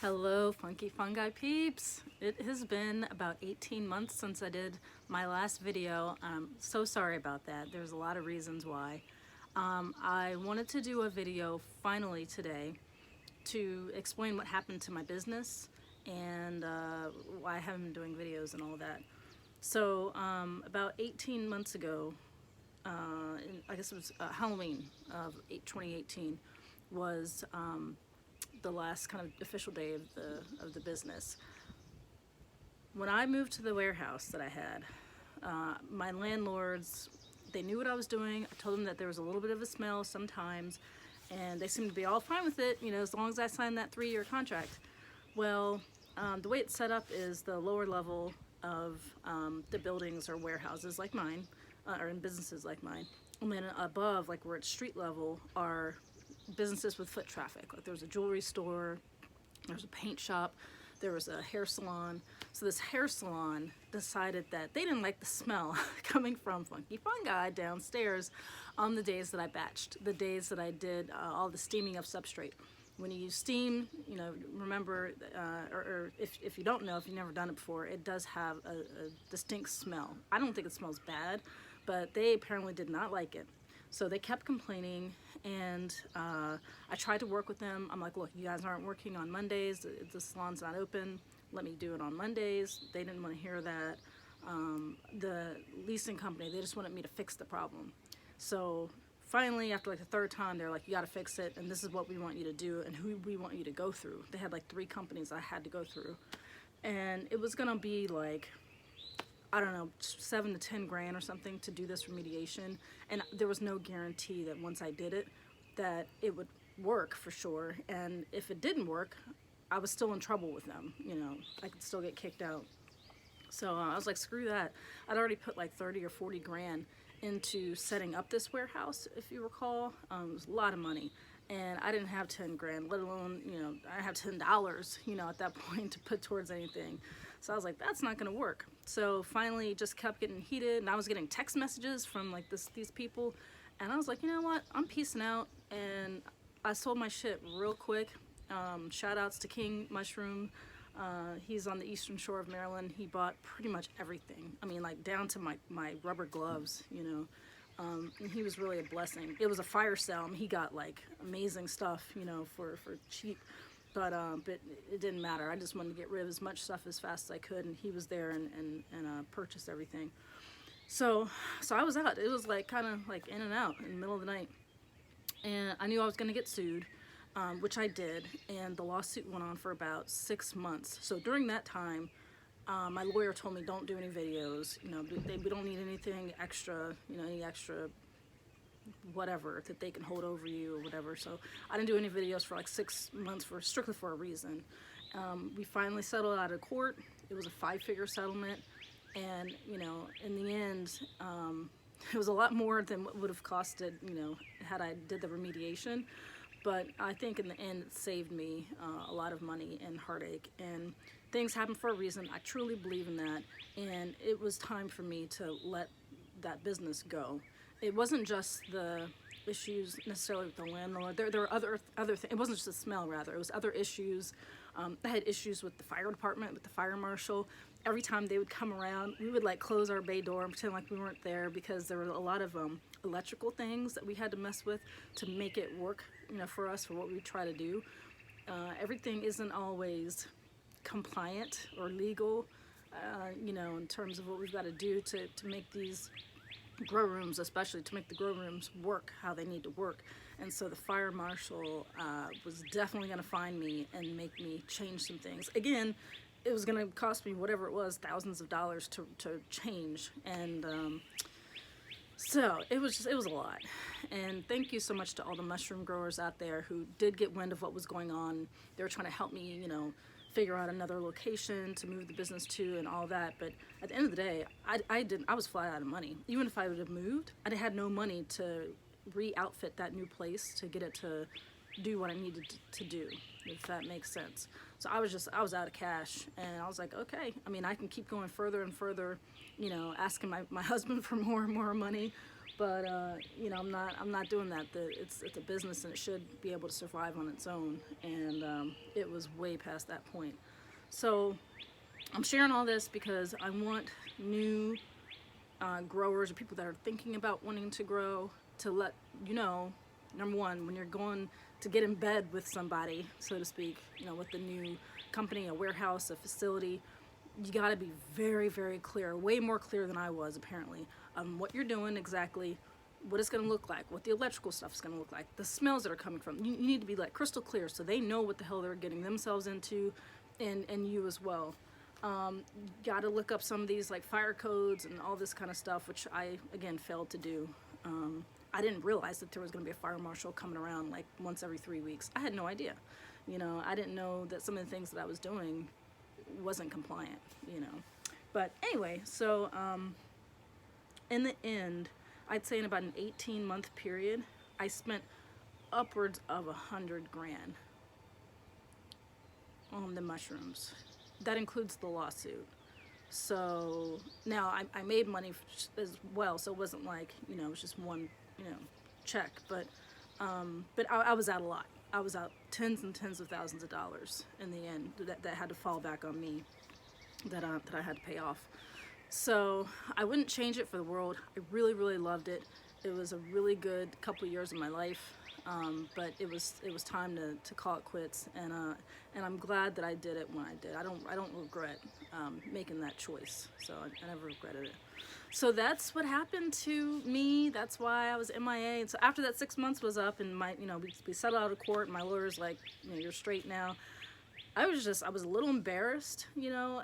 Hello, Funky Fungi peeps. It has been about 18 months since I did my last video. I'm so sorry about that. There's a lot of reasons why. I wanted to do a video finally today to explain what happened to my business and why I haven't been doing videos and all that. So about 18 months ago, I guess it was Halloween of 2018 was the last kind of official day of the business. When I moved to the warehouse that I had, my landlords, they knew what I was doing. I told them that there was a little bit of a smell sometimes, and they seemed to be all fine with it, you know, as long as I signed that 3-year contract. Well, the way it's set up is the lower level of the buildings or warehouses like mine, or in businesses like mine, and then above, like we're at street level, are businesses with foot traffic. Like there was a jewelry store, there was a paint shop, there was a hair salon. So this hair salon decided that they didn't like the smell coming from Funky Fungi downstairs on the days that I batched, the days that I did all the steaming of substrate. When you use steam, you know, remember, or if you don't know, if you've never done it before, it does have a distinct smell. I don't think it smells bad, but they apparently did not like it. So they kept complaining, and I tried to work with them. I'm like, look, you guys aren't working on Mondays. The salon's not open. Let me do it on Mondays. They didn't want to hear that. The leasing company, they just wanted me to fix the problem. So finally, after like the third time, they're like, you got to fix it, and this is what we want you to do, and who we want you to go through. They had like 3 companies I had to go through. And it was going to be like, I don't know, 7 to 10 grand or something to do this remediation. And there was no guarantee that once I did it, that it would work for sure. And if it didn't work, I was still in trouble with them. You know, I could still get kicked out. So I was like, screw that. I'd already put like 30 or 40 grand into setting up this warehouse, if you recall. It was a lot of money. And I didn't have 10 grand, let alone, you know, I have $10, you know, at that point to put towards anything. So I was like, that's not gonna work. So finally it just kept getting heated, and I was getting text messages from like these people. And I was like, you know what, I'm peacing out. And I sold my shit real quick. Shout outs to King Mushroom. He's on the eastern shore of Maryland. He bought pretty much everything. I mean, like down to my rubber gloves, you know. And he was really a blessing. It was a fire sale, and he got like amazing stuff, you know, for cheap. But it didn't matter. I just wanted to get rid of as much stuff as fast as I could, and he was there and purchased everything. So I was out. It was like kind of like in and out in the middle of the night, and I knew I was going to get sued, which I did, and the lawsuit went on for about 6 months. So during that time, my lawyer told me don't do any videos, you know, we don't need anything extra, you know, any extra whatever that they can hold over you or whatever. So I didn't do any videos for like 6 months strictly for a reason. We finally settled out of court. It was a 5-figure settlement, and you know, in the end, it was a lot more than what would have costed, you know, had I did the remediation. But I think in the end it saved me a lot of money and heartache, and things happen for a reason. I truly believe in that, and it was time for me to let that business go. It wasn't just the issues necessarily with the landlord. There were other things. It wasn't just the smell, rather. It was other issues. I had issues with the fire department, with the fire marshal. Every time they would come around, we would like close our bay door and pretend like we weren't there, because there were a lot of electrical things that we had to mess with to make it work, you know, for us, for what we try to do. Everything isn't always compliant or legal, you know, in terms of what we've got to do to make these grow rooms, especially to make the grow rooms work how they need to work. And so the fire marshal was definitely going to find me and make me change some things. Again, it was going to cost me whatever it was, thousands of dollars to change. And so it was a lot. And thank you so much to all the mushroom growers out there who did get wind of what was going on. They were trying to help me, you know, figure out another location to move the business to and all that. But at the end of the day, I was flat out of money. Even if I would have moved, I had no money to re-outfit that new place to get it to do what I needed to do, if that makes sense. So I was out of cash, and I was like, okay, I mean, I can keep going further and further, you know, asking my husband for more and more money, But you know, I'm not doing that. It's a business and it should be able to survive on its own. And it was way past that point. So I'm sharing all this because I want new growers or people that are thinking about wanting to grow to let you know, number one, when you're going to get in bed with somebody, so to speak, you know, with the new company, a warehouse, a facility, you got to be very, very clear, way more clear than I was apparently, what you're doing exactly, what it's going to look like, what the electrical stuff is going to look like, the smells that are coming from. You need to be like crystal clear so they know what the hell they're getting themselves into, and you as well. Got to look up some of these like fire codes and all this kind of stuff, which I again failed to do. I didn't realize that there was going to be a fire marshal coming around like once every 3 weeks. I had no idea. You know, I didn't know that some of the things that I was doing wasn't compliant, you know. But anyway, so in the end, I'd say in about an 18-month period, I spent upwards of $100 grand on the mushrooms. That includes the lawsuit. So now I made money as well, so it wasn't like, you know, it was just one, you know, check. But I was out a lot. I was out tens and tens of thousands of dollars in the end that had to fall back on me, that I had to pay off. So I wouldn't change it for the world. I really, really loved it. It was a really good couple of years of my life. But it was time to call it quits, and I'm glad that I did it when I did. I don't regret making that choice. So I never regretted it. So that's what happened to me. That's why I was MIA. And so after that 6 months was up, and my, you know, we settled out of court, and my lawyer's like, you know, you're straight now. I was a little embarrassed, you know,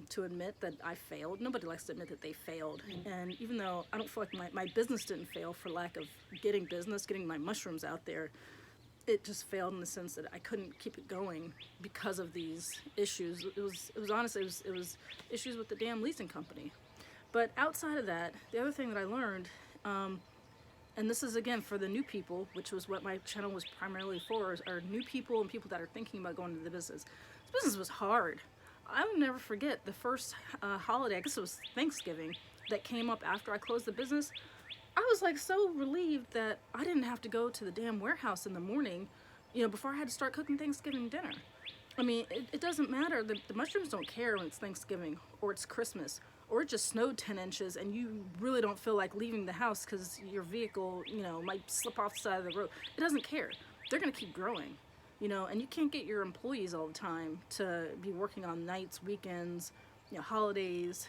to admit that I failed. Nobody likes to admit that they failed. And even though I don't feel like my business didn't fail for lack of getting my mushrooms out there, it just failed in the sense that I couldn't keep it going because of these issues. It was honestly, it was issues with the damn leasing company. But outside of that, the other thing that I learned, and this is again for the new people, which was what my channel was primarily for, are new people and people that are thinking about going into the business. This business was hard. I will never forget the first holiday, I guess it was Thanksgiving, that came up after I closed the business. I was like so relieved that I didn't have to go to the damn warehouse in the morning, you know, before I had to start cooking Thanksgiving dinner. I mean, it doesn't matter. The mushrooms don't care when it's Thanksgiving or it's Christmas or it just snowed 10 inches and you really don't feel like leaving the house because your vehicle, you know, might slip off the side of the road. It doesn't care. They're going to keep growing, you know, and you can't get your employees all the time to be working on nights, weekends, you know, holidays.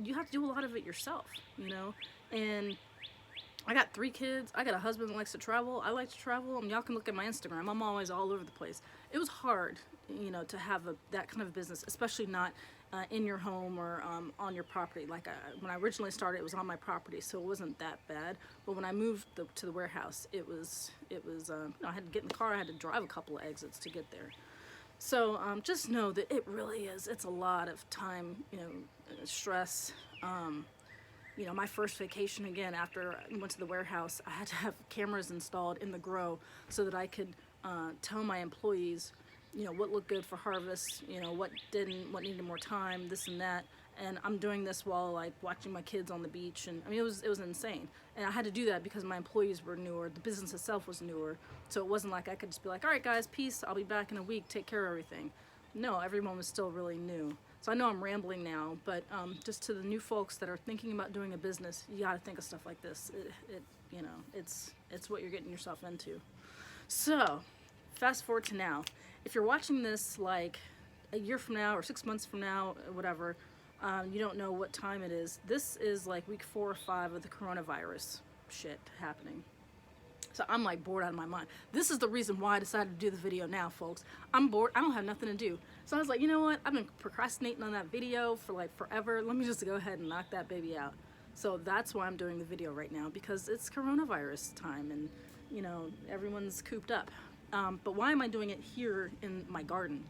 You have to do a lot of it yourself, you know, and I got 3 kids. I got a husband that likes to travel. I like to travel. I mean, y'all can look at my Instagram. I'm always all over the place. It was hard, you know, to have that kind of business, especially not in your home or on your property. Like when I originally started, it was on my property, so it wasn't that bad. But when I moved to the warehouse, it was you know, I had to get in the car. I had to drive a couple of exits to get there. So just know that it really is. It's a lot of time, you know, stress. You know, my first vacation, again, after I went to the warehouse, I had to have cameras installed in the grow so that I could tell my employees, you know, what looked good for harvest, you know, what didn't, what needed more time, this and that. And I'm doing this while like watching my kids on the beach. And I mean, it was insane. And I had to do that because my employees were newer. The business itself was newer. So it wasn't like I could just be like, all right, guys, peace. I'll be back in a week. Take care of everything. No, everyone was still really new. So I know I'm rambling now, but just to the new folks that are thinking about doing a business, you got to think of stuff like this. You know, it's what you're getting yourself into. So fast forward to now. If you're watching this like a year from now or 6 months from now, whatever, you don't know what time it is. This is like week 4 or 5 of the coronavirus shit happening. So I'm like bored out of my mind. This is the reason why I decided to do the video now, folks. I'm bored. I don't have nothing to do. So I was like, you know what? I've been procrastinating on that video for like forever. Let me just go ahead and knock that baby out. So that's why I'm doing the video right now, because it's coronavirus time and, you know, everyone's cooped up. But why am I doing it here in my garden?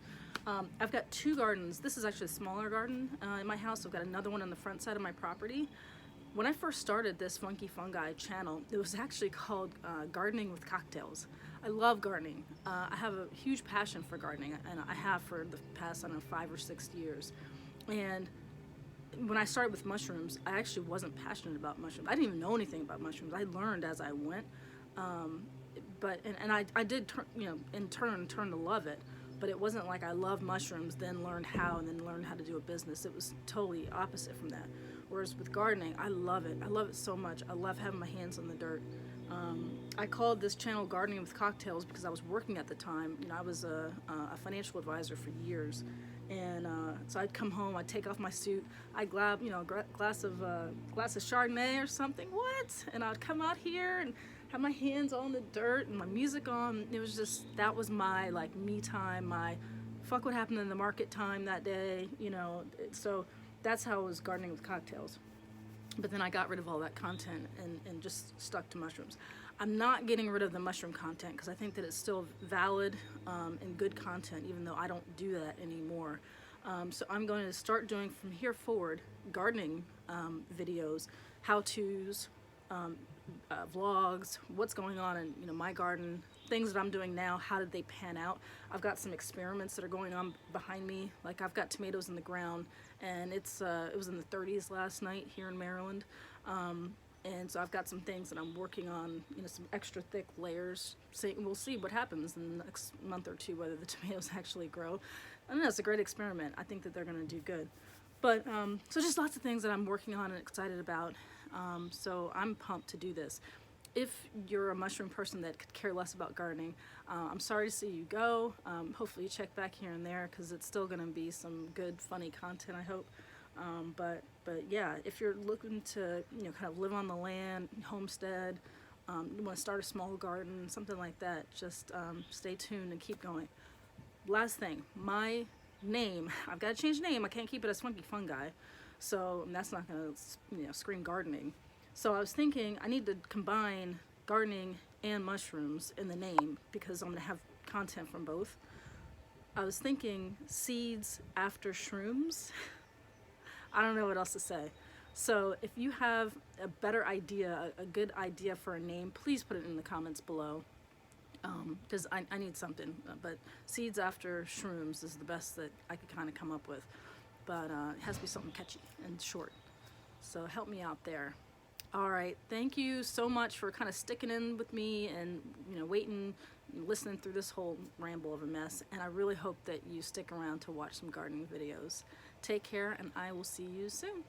I've got 2 gardens. This is actually a smaller garden in my house. I've got another one on the front side of my property. When I first started this Funky Fungi channel, it was actually called Gardening with Cocktails. I love gardening. I have a huge passion for gardening, and I have for the past, I don't know, 5 or 6 years. And when I started with mushrooms, I actually wasn't passionate about mushrooms. I didn't even know anything about mushrooms. I learned as I went. But I did turn, in turn to love it. But it wasn't like I love mushrooms, then learned how, and then learned how to do a business. It was totally opposite from that. Whereas with gardening, I love it. I love it so much. I love having my hands in the dirt. I called this channel Gardening with Cocktails because I was working at the time. I was a financial advisor for years. And so I'd come home, I'd take off my suit, I'd grab, a glass of Chardonnay or something, and I'd come out here and have my hands on the dirt and my music on. It was just, that was my like me time, my fuck what happened in the market time that day, so that's how I was gardening with cocktails. But then I got rid of all that content and just stuck to mushrooms. I'm not getting rid of the mushroom content because I think that it's still valid and good content, even though I don't do that anymore. So I'm going to start doing from here forward gardening videos, how-tos, vlogs, what's going on in my garden, things that I'm doing now, how did they pan out. I've got some experiments that are going on behind me. Like I've got tomatoes in the ground, and it was in the 30s last night here in Maryland. And so I've got some things that I'm working on, some extra thick layers. We'll see what happens in the next month or two, whether the tomatoes actually grow. I don't know, it's a great experiment. I think that they're going to do good. But, so just lots of things that I'm working on and excited about. So I'm pumped to do this. If you're a mushroom person that could care less about gardening, I'm sorry to see you go. Hopefully you check back here and there because it's still going to be some good, funny content, I hope. But yeah, if you're looking to kind of live on the land, homestead, you want to start a small garden, something like that, just stay tuned and keep going. Last thing, my name, I've got to change the name. I can't keep it as Funky Fungi, so that's not going to scream gardening. So I was thinking I need to combine gardening and mushrooms in the name because I'm going to have content from both. I was thinking seeds after shrooms. I don't know what else to say. So if you have a better idea, a good idea for a name, please put it in the comments below. Because I need something. But seeds after shrooms is the best that I could kind of come up with. But it has to be something catchy and short. So help me out there. All right, thank you so much for kind of sticking in with me and waiting and listening through this whole ramble of a mess. And I really hope that you stick around to watch some gardening videos. Take care, and I will see you soon.